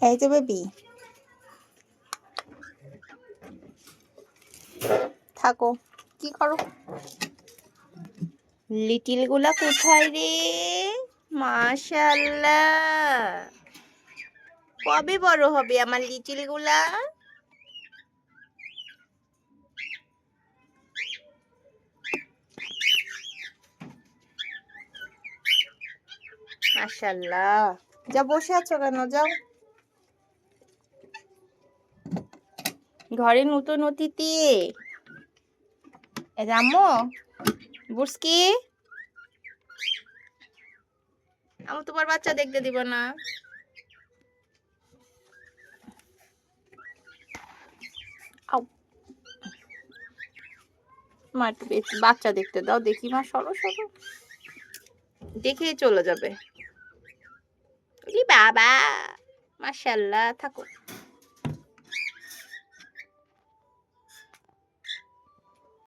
এই যে বেবি, থাকো। কি করো? লিটিল গুলা কোথায় রে? মাশাআল্লাহ, কবে বড় হবে আমার লিটিল গুলা? মাশাআল্লাহ। যা বসে আছো কেন? যাও। ঘরে নতুন অতিথি। আম্মু, বুসকি, আমি তোমার বাচ্চা দেখতে দিব না। আও, মা একটু বাচ্চা দেখতে দাও, দেখি মা, সরো সরো, দেখেই চলে যাবে। বাবা, মাশাআল্লাহ, থাকো।